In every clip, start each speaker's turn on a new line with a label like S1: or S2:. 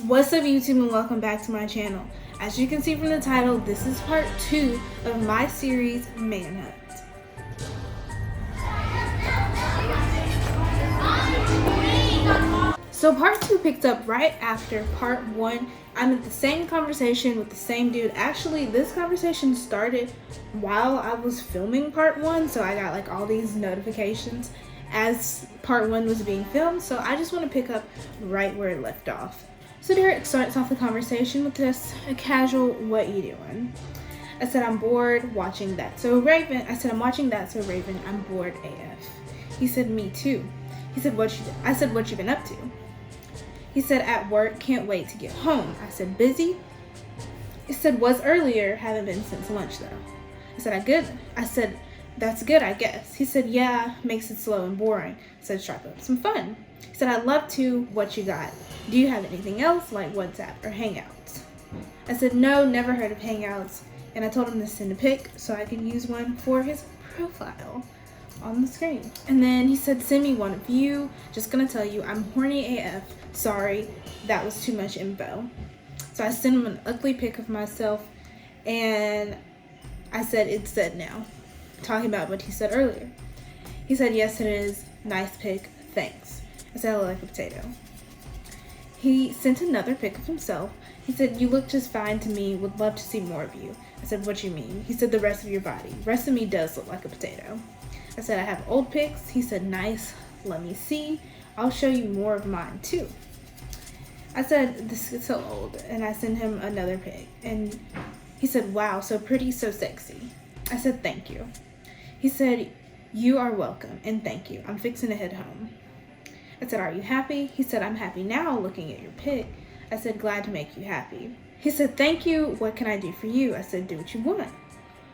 S1: What's up YouTube and welcome back to my channel. As you can see from the title, this is part 2 of my series Manhunt. So part 2 picked up right after part 1. I'm in the same conversation with the same dude. Actually, this conversation started while I was filming part 1, so I got like all these notifications as part 1 was being filmed. So I just want to pick up right where it left off. So Derek starts off the conversation with just a casual, "What you doing?" I said, "I'm bored watching That So Raven." I said, "I'm watching That So Raven. I'm bored AF." He said, "Me too." He said, I said, "What you been up to?" He said, "At work, can't wait to get home." I said, "Busy?" He said, "Was earlier, haven't been since lunch though." I said, I said, "That's good, I guess." He said, "Yeah, makes it slow and boring." I said, "Strike up some fun." He said, "I'd love to. What you got? Do you have anything else like WhatsApp or Hangouts?" I said, "No, never heard of Hangouts." And I told him to send a pic so I could use one for his profile on the screen. And then he said, "Send me one of you. Just gonna tell you, I'm horny AF. Sorry, that was too much info." So I sent him an ugly pic of myself and I said, "It's said now." Talking about what he said earlier. He said, "Yes, it is. Nice pic. Thanks." I said, "I look like a potato." He sent another pic of himself. He said, "You look just fine to me. Would love to see more of you." I said, "What you mean?" He said, "The rest of your body. Rest of me does look like a potato." I said, "I have old pics." He said, "Nice. Let me see. I'll show you more of mine too." I said, "This is so old." And I sent him another pic. And he said, "Wow, so pretty, so sexy." I said, "Thank you." He said, "You are welcome and thank you. I'm fixing to head home." I said, "Are you happy?" He said, "I'm happy now looking at your pic." I said, "Glad to make you happy." He said, "Thank you. What can I do for you?" I said, "Do what you want."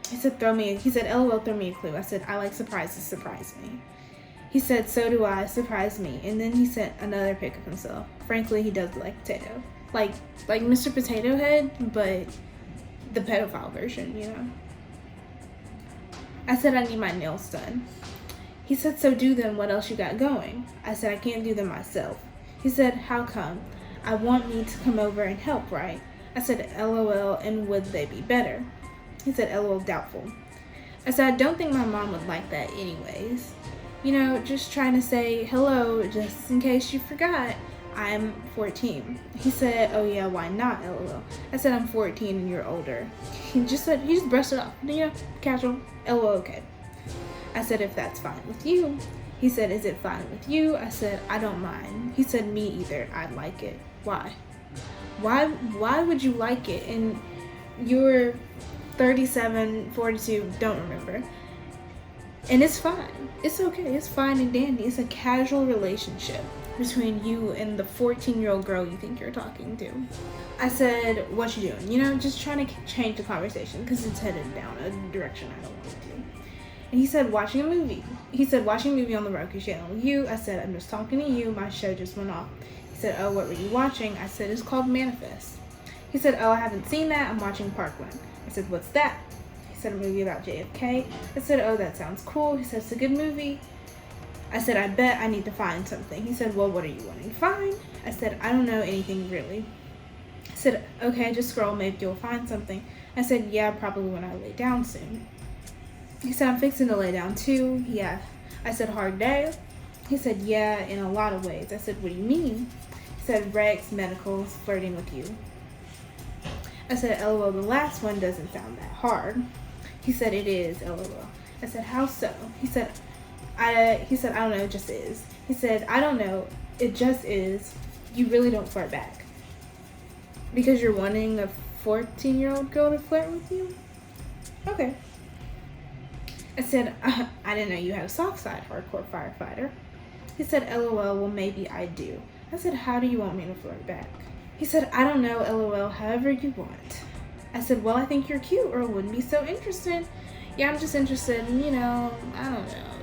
S1: He said, "LOL, throw me a clue." I said, "I like surprises, surprise me." He said, "So do I, surprise me." And then he sent another pic of himself. Frankly, he does look like potato. Like Mr. Potato Head, but the pedophile version, you know? I said, "I need my nails done." He said, "So do them. What else you got going?" I said, "I can't do them myself." He said, "How come?" "I want me to come over and help, right?" I said, "LOL, and would they be better?" He said, "LOL, doubtful." I said, "I don't think my mom would like that anyways. You know, just trying to say hello, just in case you forgot. I'm 14. He said, "Oh yeah, why not, LOL?" I said, "I'm 14 and you're older." He just brushed it off, you know, casual, LOL, okay. I said, "If that's fine with you." He said, "Is it fine with you?" I said, "I don't mind." He said, "Me either. I'd like it." Why? Why would you like it? And you're 37, 42, don't remember. And it's fine. It's okay. It's fine and dandy. It's a casual relationship between you and the 14-year-old girl you think you're talking to. I said, "What you doing?" You know, just trying to change the conversation because it's headed down a direction I don't want it to. And he said, "Watching a movie." He said, "Watching a movie on the Roku channel." "You?" I said, "I'm just talking to you. My show just went off." He said, "Oh, what were you watching?" I said, "It's called Manifest." He said, "Oh, I haven't seen that. I'm watching Parkland." I said, "What's that?" He said, "A movie about JFK." I said, "Oh, that sounds cool." He said, "It's a good movie." I said, "I bet I need to find something." He said, "Well, what are you wanting to find?" I said, "I don't know anything really." He said, "Okay, just scroll. Maybe you'll find something." I said, "Yeah, probably when I lay down soon." He said, "I'm fixing to lay down too." "Yeah." I said, "Hard day?" He said, "Yeah, in a lot of ways." I said, "What do you mean?" He said, "Rex, medicals, flirting with you." I said, "LOL, the last one doesn't sound that hard." He said, "It is, LOL." I said, "How so?" He said, I don't know, it just is." He said, "I don't know, it just is. You really don't flirt back. Because you're wanting a 14-year-old girl to flirt with you?" Okay. I said, "I didn't know you had a soft side, hardcore firefighter." He said, "LOL, well maybe I do." I said, "How do you want me to flirt back?" He said, "I don't know, LOL, however you want." I said, "Well, I think you're cute or wouldn't be so interested." "Yeah, I'm just interested in, you know, I don't know,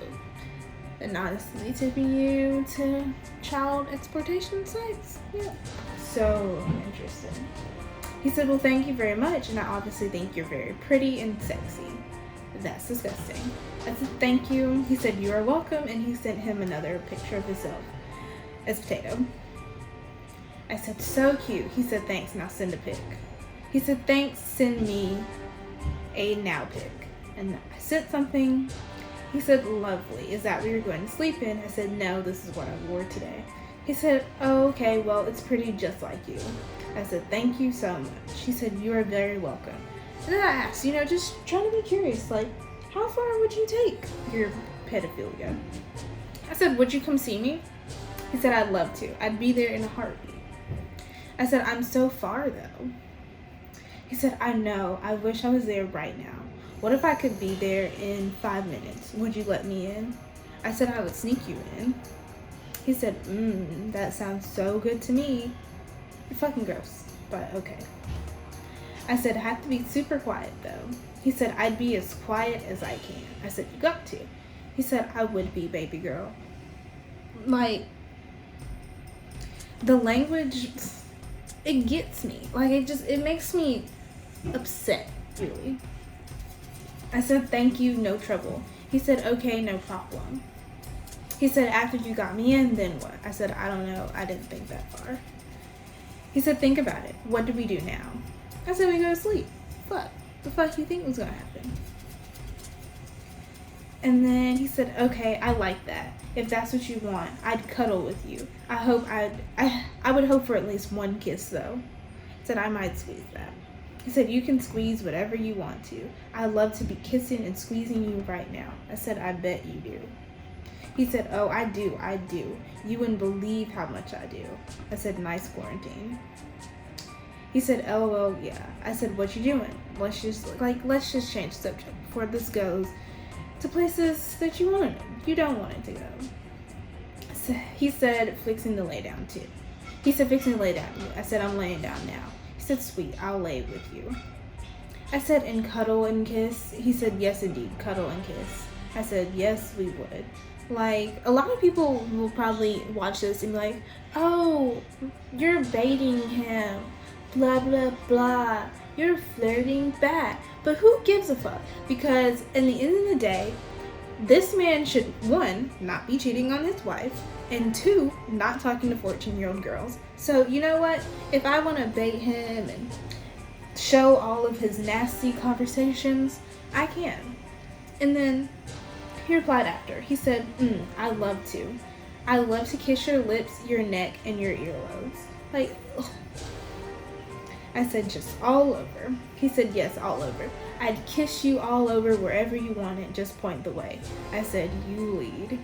S1: anonymously tipping you to child exploitation sites." Yeah. So interested. He said, "Well, thank you very much, and I obviously think you're very pretty and sexy." "That's disgusting." I said, "Thank you." He said, "You are welcome," and he sent him another picture of himself as potato. I said, so cute. He said, thanks, now send a pic. He said, thanks, send me a now pic. And I sent something. He said, lovely. Is that what you're going to sleep in? I said, no, this is what I wore today. He said, oh, okay, well, it's pretty just like you. I said, thank you so much. He said, you are very welcome. And then I asked, just trying to be curious, like, how far would you take your pedophilia? I said, would you come see me? He said, I'd love to. I'd be there in a heartbeat. I said, I'm so far, though. He said, I know. I wish I was there right now. What if I could be there in 5 minutes? Would you let me in? I said, I would sneak you in. He said, that sounds so good to me. You're fucking gross, but okay. I said, I have to be super quiet, though. He said, I'd be as quiet as I can. I said, you got to. He said, I would be, baby girl. Like, the language, it gets me. Like, it makes me upset, really. I said, thank you, no trouble. He said, okay, no problem. He said, after you got me in, then what? I said, I don't know. I didn't think that far. He said, think about it. What do we do now? I said, we go to sleep. Fuck. The fuck you think was gonna happen? And then he said, okay, I like that. If that's what you want, I'd cuddle with you. I would hope for at least one kiss, though. He said, I might squeeze that. He said, you can squeeze whatever you want to. I love to be kissing and squeezing you right now. I said, I bet you do. He said, oh, I do. You wouldn't believe how much I do. I said, nice quarantine. He said, LOL, yeah. I said, what you doing? Let's just change the subject before this goes to places that you don't want it to go. So he said, fixing to lay down too. He said, fixing to lay down. I said, I'm laying down now. He said, sweet, I'll lay with you. I said, and cuddle and kiss? He said, yes, indeed, cuddle and kiss. I said, yes, we would. Like, a lot of people will probably watch this and be like, oh, you're baiting him, blah, blah, blah. You're flirting back. But who gives a fuck? Because in the end of the day, this man should, 1, not be cheating on his wife, and 2, not talking to 14-year-old girls. So, you know what? If I want to bait him and show all of his nasty conversations, I can. And then he replied after. He said, I love to. I love to kiss your lips, your neck, and your earlobes. Like, ugh. I said, just all over. He said, yes, all over. I'd kiss you all over wherever you wanted, just point the way. I said, you lead.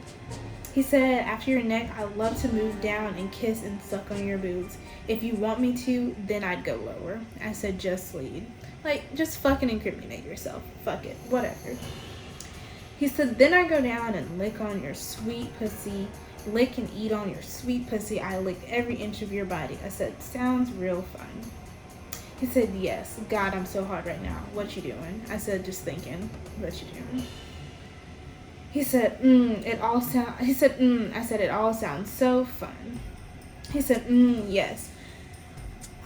S1: He said, after your neck, I love to move down and kiss and suck on your boobs. If you want me to, then I'd go lower. I said, just lead. Like, just fucking incriminate yourself. Fuck it. Whatever. He said, then I go down and lick on your sweet pussy. Lick and eat on your sweet pussy. I lick every inch of your body. I said, sounds real fun. He said, yes. God, I'm so hard right now. What you doing? I said, just thinking. What you doing? He said, it all sound. He said, I said, it all sounds so fun. He said, yes.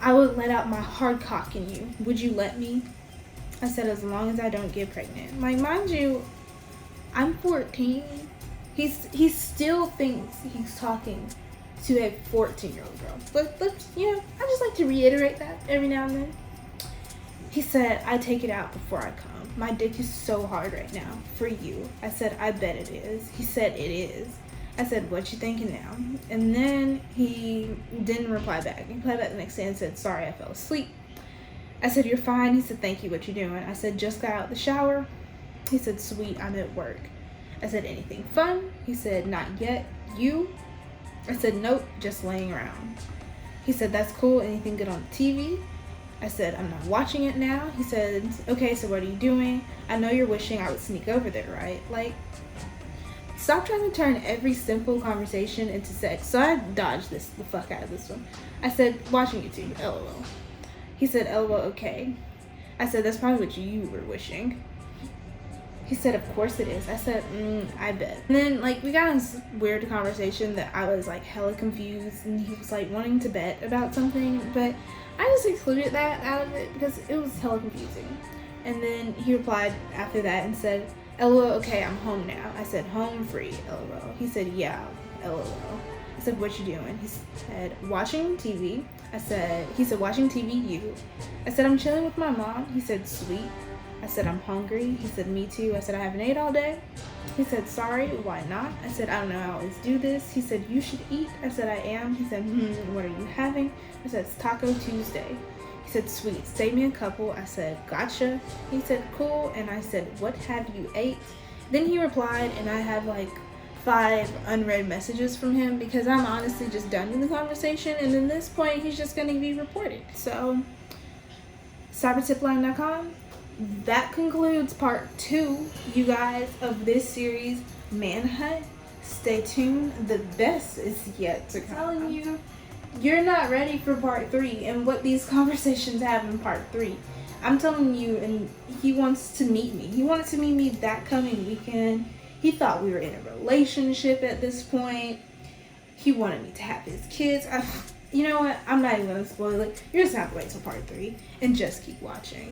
S1: I would let out my hard cock in you. Would you let me? I said, as long as I don't get pregnant. Like, mind you, I'm 14. He still thinks he's talking to a 14-year-old girl. But I just like to reiterate that every now and then. He said, I take it out before I come. My dick is so hard right now. For you. I said, I bet it is. He said, it is. I said, what you thinking now? And then he didn't reply back. He replied back the next day and said, sorry, I fell asleep. I said, you're fine. He said, thank you. What you doing? I said, just got out the shower. He said, sweet, I'm at work. I said, anything fun? He said, not yet. You? I said, nope, just laying around. He said, that's cool. Anything good on the TV? I said, I'm not watching it now. He said, okay, so what are you doing? I know you're wishing I would sneak over there, right? Like, stop trying to turn every simple conversation into sex. So I dodged the fuck out of this one. I said, watching YouTube, LOL. He said, LOL, okay. I said, that's probably what you were wishing. He said, of course it is. I said, I bet. And then, we got in this weird conversation that I was, hella confused. And he was, wanting to bet about something. But I just excluded that out of it because it was hella confusing. And then he replied after that and said, LOL, okay, I'm home now. I said, home free, LOL. He said, yeah, LOL. I said, what you doing? He said, watching TV. He said, watching TV, you. I said, I'm chilling with my mom. He said, sweet. I said, I'm hungry. He said, me too. I said, I haven't ate all day. He said, sorry, why not? I said, I don't know, I always do this. He said, you should eat. I said, I am. He said, what are you having? I said, it's Taco Tuesday. He said, sweet, save me a couple. I said, gotcha. He said, cool. And I said, what have you ate? Then he replied, and I have like 5 unread messages from him because I'm honestly just done with the conversation. And at this point, he's just going to be reported. So, cybertipline.com. That concludes part 2, you guys, of this series, Manhunt. Stay tuned. The best is yet to come. I'm telling you, you're not ready for part 3 and what these conversations have in part 3. I'm telling you, and he wants to meet me. He wanted to meet me that coming weekend. He thought we were in a relationship at this point. He wanted me to have his kids. You know what? I'm not even going to spoil it. You're just going to have to wait till part 3 and just keep watching.